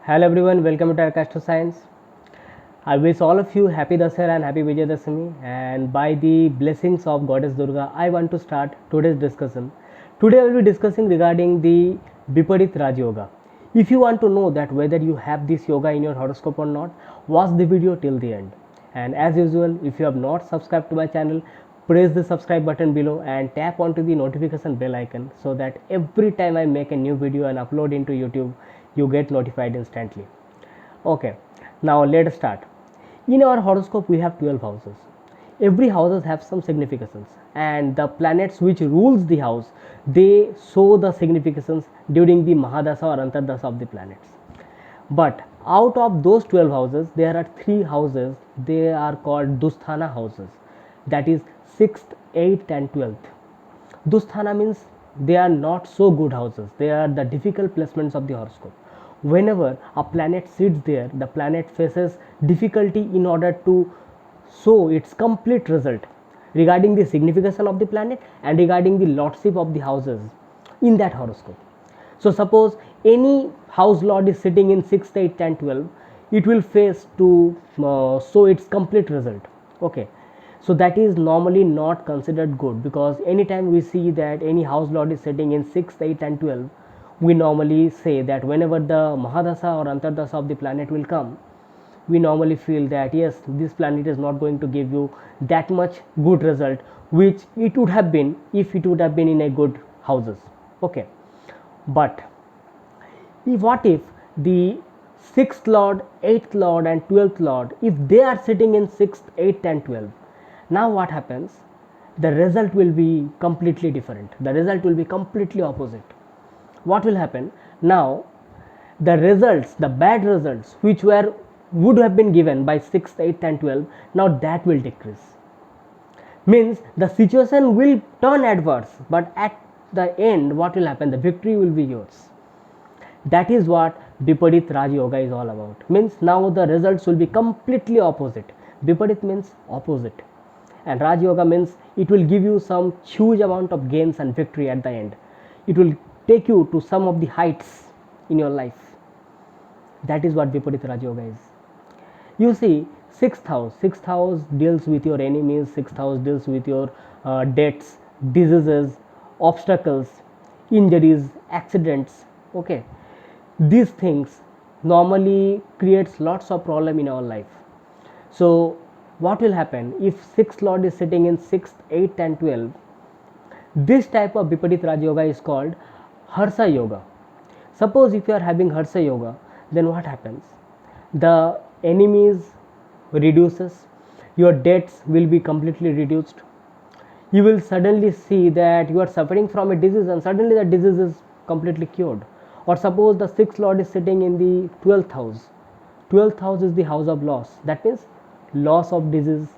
Hello everyone, welcome to Astro Science. I wish all of you happy Dasara and happy Vijayadashami. And by the blessings of Goddess Durga, I want to start today's discussion. Today I will be discussing regarding the Viparit Raj Yoga. If you want to know that whether you have this yoga in your horoscope or not, watch the video till the end. And as usual, if you have not subscribed to my channel, press the subscribe button below and tap onto the notification bell icon so that every time I make a new video and upload into YouTube, you get notified instantly. Okay, now let's start. In our horoscope, we have 12 houses. Every houses have some significance, and the planets which rules the house, they show the significance during the Mahadasa or Antardasa of the planets. But out of those 12 houses, there are 3 houses, they are called Dusthana houses, that is 6th, 8th, and 12th. Dusthana means they are not so good houses, they are the difficult placements of the horoscope. Whenever a planet sits there, the planet faces difficulty in order to show its complete result regarding the significance of the planet and regarding the lordship of the houses in that horoscope. So suppose any house lord is sitting in 6th, 8th and 12th, it will face to show its complete result. Okay, so that is normally not considered good, because anytime we see that any house lord is sitting in 6th, 8th and 12th, we normally say that whenever the Mahadasa or Antardasa of the planet will come, we normally feel that yes, this planet is not going to give you that much good result which it would have been if it would have been in a good houses. Okay, but what if the 6th lord, 8th lord and 12th lord, if they are sitting in 6th, 8th and 12th, now what happens? The result will be completely different, the result will be completely opposite. What will happen now? The results, the bad results which were would have been given by 6th, 8th and 12th, now that will decrease. Means the situation will turn adverse, but at the end what will happen? The victory will be yours. That is what Viparit Raj Yoga is all about. Means now the results will be completely opposite. Viparit means opposite, and Raj Yoga means it will give you some huge amount of gains and victory at the end. It will take you to some of the heights in your life. That is what Viparit Raj Yoga is. You see, sixth house deals with your enemies, sixth house deals with your debts, diseases, obstacles, injuries, accidents. Okay, these things normally creates lots of problem in our life. So what will happen if 6th lord is sitting in 6th, 8th and 12th? This type of Viparit Raj Yoga is called Harsa Yoga. Suppose if you are having Harsa Yoga, then what happens? The enemies reduces, your debts will be completely reduced. You will suddenly see that you are suffering from a disease and suddenly the disease is completely cured. Or suppose the 6th lord is sitting in the 12th house. 12th house is the house of loss. That means loss of disease,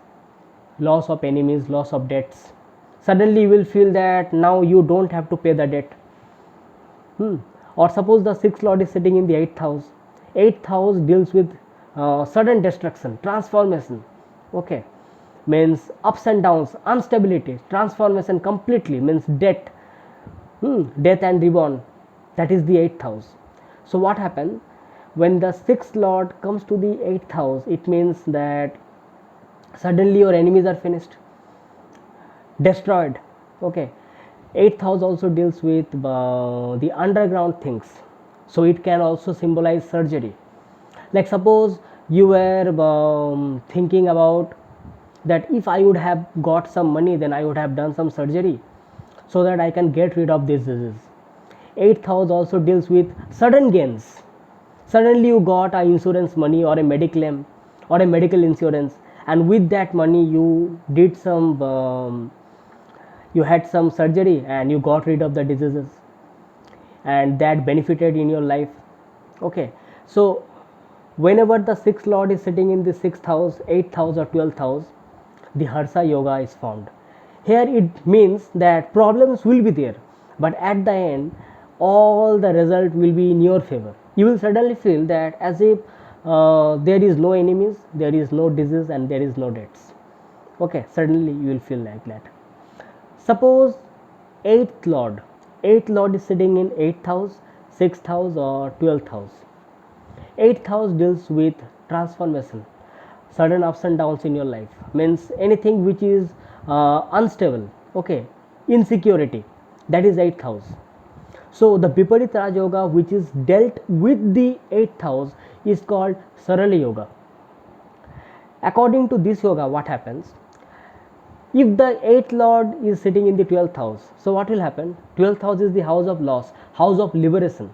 loss of enemies, loss of debts. Suddenly you will feel that now you don't have to pay the debt. Or suppose the 6th lord is sitting in the 8th house. 8th house deals with sudden destruction, transformation. Okay, means ups and downs, instability, transformation completely, means death, death and reborn. That is the 8th house. So what happens when the 6th lord comes to the 8th house? It means that suddenly your enemies are finished, destroyed. Okay, 8th house also deals with the underground things, so it can also symbolize surgery. Like suppose you were thinking about that if I would have got some money, then I would have done some surgery so that I can get rid of this disease. 8th house also deals with sudden gains. Suddenly you got a insurance money or a mediclaim or a medical insurance, and with that money you did some you had some surgery and you got rid of the diseases, and that benefited in your life. Okay, so whenever the 6th lord is sitting in the 6th house, 8th house or 12th house, the Harsa Yoga is formed. Here it means that problems will be there, but at the end all the result will be in your favor. You will suddenly feel that as if there is no enemies, there is no disease and there is no debts. Okay, suddenly you will feel like that. Suppose 8th lord, 8th lord is sitting in 8th house, 6th house or 12th house. Eighth house deals with transformation, sudden ups and downs in your life, means anything which is unstable, okay, insecurity, that is eighth house. So the Viparit Raj Yoga which is dealt with the eighth house is called Sarala Yoga. According to this yoga, what happens? If the eighth lord is sitting in the 12th house, so what will happen? 12th house is the house of loss, house of liberation.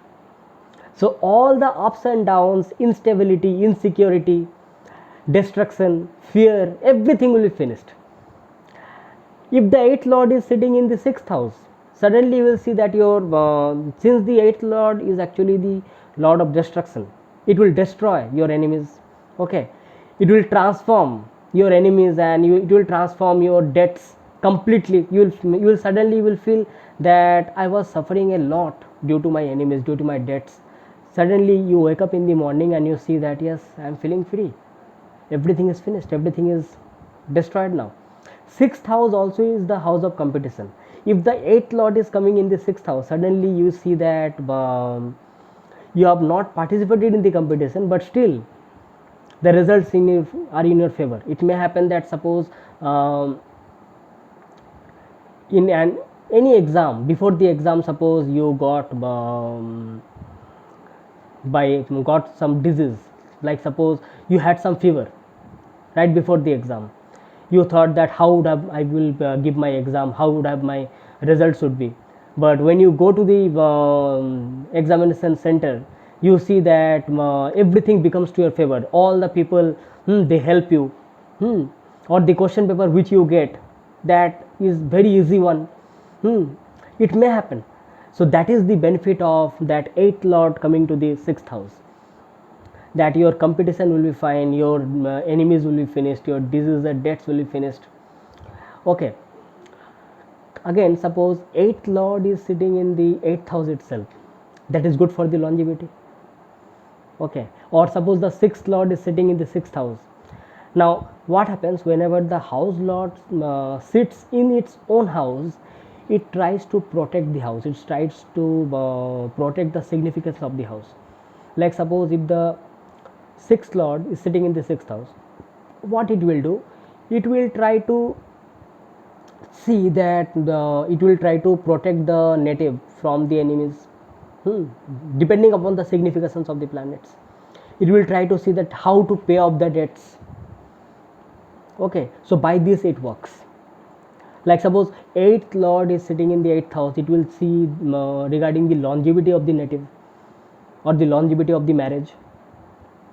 So all the ups and downs, instability, insecurity, destruction, fear, everything will be finished. If the eighth lord is sitting in the 6th house, suddenly you will see that your since the eighth lord is actually the lord of destruction, it will destroy your enemies, okay, it will transform your enemies, and it will transform your debts completely. You will suddenly you will feel that I was suffering a lot due to my enemies, due to my debts. Suddenly you wake up in the morning and you see that yes, I am feeling free, everything is finished, everything is destroyed now. Sixth house also is the house of competition. If the eighth lord is coming in the sixth house, suddenly you see that you have not participated in the competition, but still the results are in your favor. It may happen that suppose in any exam, before the exam, suppose you got some disease, like suppose you had some fever right before the exam. You thought that how would I will give my exam, how would have my results would be. But when you go to the examination center, you see that everything becomes to your favor. All the people, they help you, or the question paper which you get, that is very easy one. It may happen. So that is the benefit of that eighth lord coming to the sixth house, that your competition will be fine, your enemies will be finished, your diseases, debts will be finished, okay. Again, suppose eighth lord is sitting in the eighth house itself, that is good for the longevity, okay. Or suppose the sixth lord is sitting in the sixth house. Now what happens, whenever the house lord sits in its own house, it tries to protect the house, it tries to protect the significance of the house. Like suppose if the sixth lord is sitting in the sixth house, what it will do, it will try to see that it will try to protect the native from the enemies, depending upon the significance of the planets. It will try to see that how to pay off the debts, okay. So by this it works. Like suppose eighth lord is sitting in the eighth house, it will see regarding the longevity of the native or the longevity of the marriage,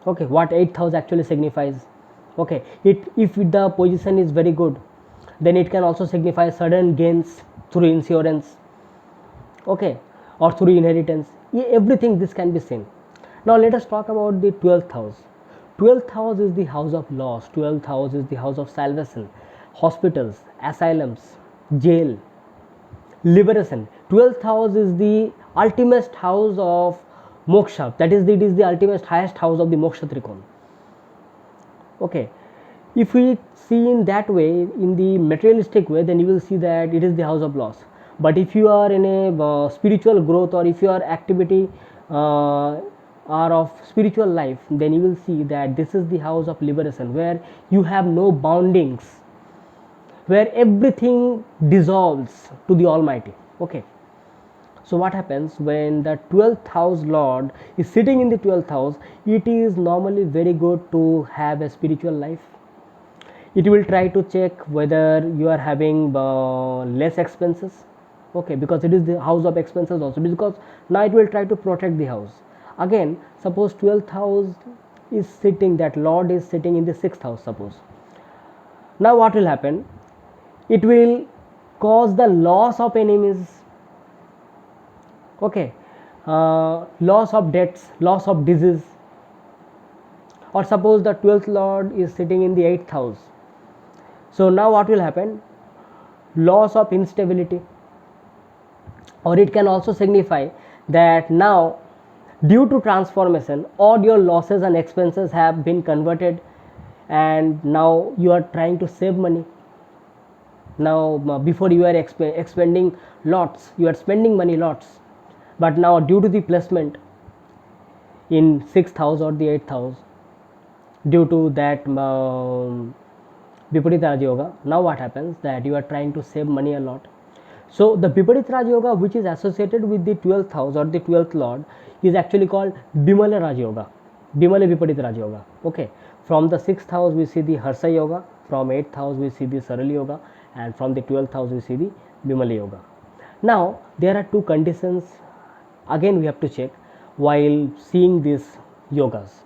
okay, what eighth house actually signifies, okay. If the position is very good, then it can also signify sudden gains through insurance, okay, or through inheritance. Everything this can be seen. Now let us talk about the 12th house. 12th house is the house of loss, 12th house is the house of salvation, hospitals, asylums, jail, liberation. 12th house is the ultimate house of moksha, that is it is the ultimate highest house of the moksha trikon, okay. If we see in that way, in the materialistic way, then you will see that it is the house of loss. But if you are in a spiritual growth, or if your activity are of spiritual life, then you will see that this is the house of liberation, where you have no boundings, where everything dissolves to the Almighty, okay. So what happens when the 12th house lord is sitting in the 12th house, it is normally very good to have a spiritual life. It will try to check whether you are having less expenses, okay, because it is the house of expenses also, because now it will try to protect the house. Again, suppose 12th house is sitting, that lord is sitting in the 6th house, suppose. Now what will happen, it will cause the loss of enemies, okay, loss of debts, loss of disease. Or suppose the 12th lord is sitting in the 8th house, so now what will happen, loss of instability. Or it can also signify that now, due to transformation, all your losses and expenses have been converted, and now you are trying to save money. Now before you are expending lots, you are spending money lots, but now due to the placement, in 6th house or the 8th house due to that Viparit Raj Yoga. Now what happens that you are trying to save money a lot. So the Viparit Raj Yoga, which is associated with the 12th house or the 12th lord, is actually called Bimala Raj Yoga, Bimala Viparit Raj Yoga. Okay, from the 6th house we see the Harsa Yoga, from 8th house we see the Saral Yoga, and from the 12th house we see the Bimala Yoga. Now there are two conditions again we have to check while seeing these yogas.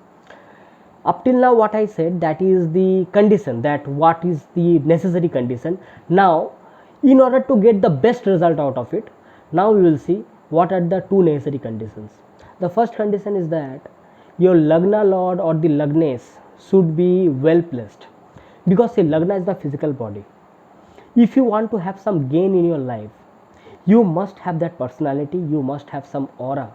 Up till now what I said, that is the condition, that what is the necessary condition. Now in order to get the best result out of it, now we will see what are the two necessary conditions. The first condition is that your Lagna lord or the Lagnes should be well placed, because see, Lagna is the physical body. If you want to have some gain in your life, you must have that personality, you must have some aura,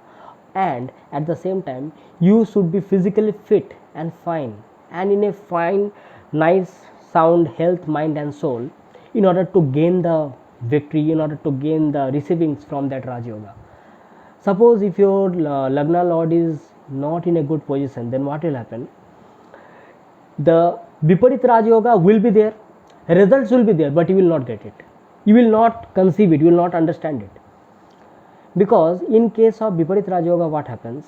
and at the same time you should be physically fit and fine and in a fine, nice, sound health, mind and soul, in order to gain the victory, in order to gain the receivings from that Raj Yoga. Suppose if your Lagna lord is not in a good position, then what will happen? The Viparit Raj Yoga will be there, results will be there, but you will not get it. You will not conceive it, you will not understand it. Because in case of Viparit Raj Yoga, what happens?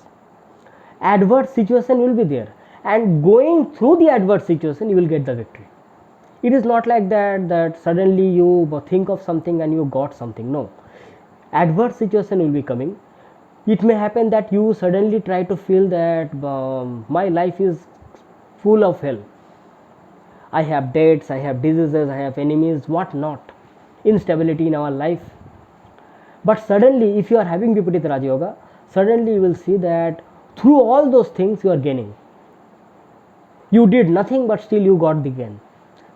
Adverse situation will be there, and going through the adverse situation, you will get the victory. It is not like that suddenly you think of something and you got something. No, adverse situation will be coming. It may happen that you suddenly try to feel that my life is full of hell. I have debts, I have diseases, I have enemies, what not, instability in our life. But suddenly if you are having Viparit Raj Yoga, suddenly you will see that through all those things you are gaining. You did nothing but still you got the gain.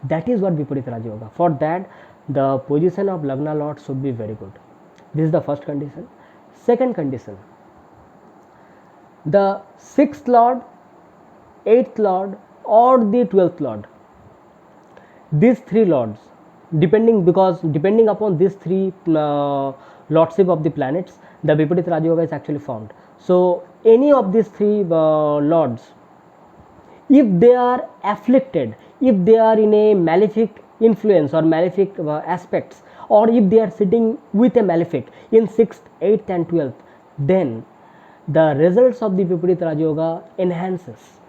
That is what Viparit Raj Yoga. For that, the position of Lagna lord should be very good. This is the first condition. Second condition, the 6th lord, 8th lord or the 12th lord, these three lords, depending upon these three lordship of the planets, the Viparit Raj Yoga is actually found. So any of these three lords, if they are afflicted, if they are in a malefic influence or malefic aspects, or if they are sitting with a malefic in 6th, 8th and 12th, then the results of the Viparit Raj Yoga enhances.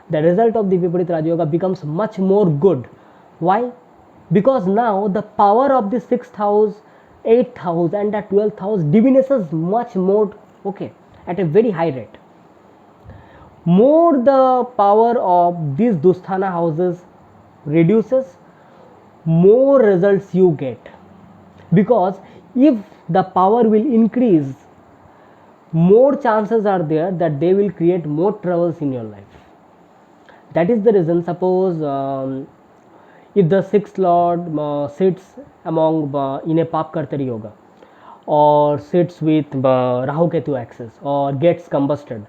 The result of the Viparit Raj Yoga becomes much more good. Why? Because now the power of the 6th house, 8th house and the 12th house diminishes much more, okay, at a very high rate. More the power of these Dusthana houses reduces, more results you get. Because if the power will increase, more chances are there that they will create more troubles in your life. That is the reason, suppose if the 6th lord sits among in a Papkartari Yoga, or sits with Rahu Ketu axis, or gets combusted,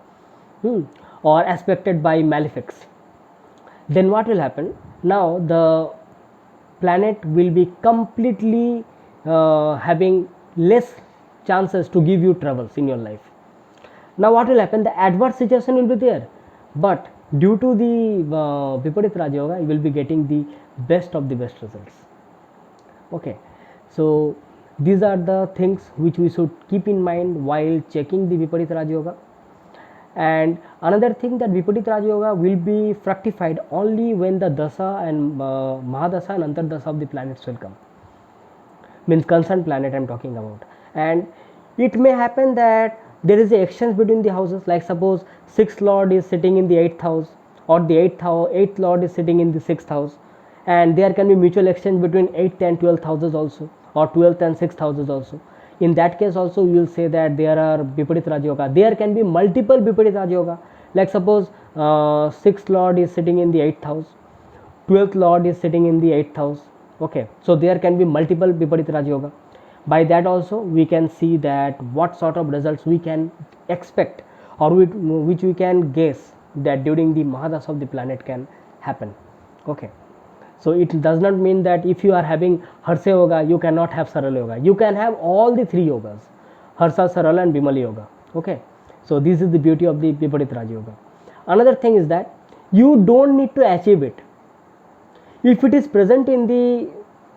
or aspected by malefics, then what will happen? Now the planet will be completely having less chances to give you troubles in your life. Now what will happen? The adverse situation will be there, but due to the Viparit Raj Yoga, you will be getting the best of the best results. Okay, so these are the things which we should keep in mind while checking the Viparit Raj Yoga. And another thing, that Viparit Raj Yoga will be fructified only when the Dasa and Mahadasa and Antardasa of the planets will come. Means concerned planet I am talking about. And it may happen that there is a exchange between the houses, like suppose 6th lord is sitting in the 8th house, or the 8th lord is sitting in the 6th house, and there can be mutual exchange between 8th and 12th houses also, or 12th and 6th houses also. In that case also you will say that there are Viparit Raj Yoga. There can be multiple Viparit Raj Yoga, like suppose 6th lord is sitting in the 8th house, 12th lord is sitting in the 8th house. Okay, so there can be multiple Viparit Raj Yoga. By that also we can see that what sort of results we can expect, or which we can guess that during the Mahadasa of the planet can happen. Okay, so it does not mean that if you are having Harsa Yoga you cannot have Sarala Yoga. You can have all the three yogas, Harsa, Sarala and Bimala Yoga. Okay, So this is the beauty of the Viparit Raja Yoga. Another thing is that you don't need to achieve it. If it is present in the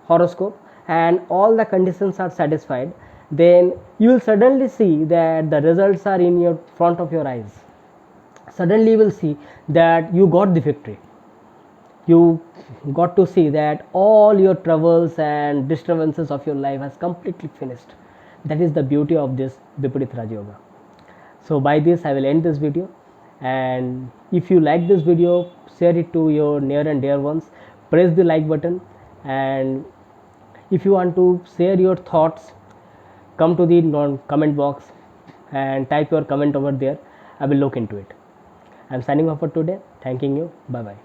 horoscope and all the conditions are satisfied, then you will suddenly see that the results are in your front of your eyes. Suddenly you will see that you got the victory. You got to see that all your troubles and disturbances of your life has completely finished. That is the beauty of this Viparit Raja Yoga. So by this I will end this video, and if you like this video, share it to your near and dear ones, press the like button, and if you want to share your thoughts, come to the comment box and type your comment over there. I will look into it. I am signing off for today. Thanking you. Bye bye.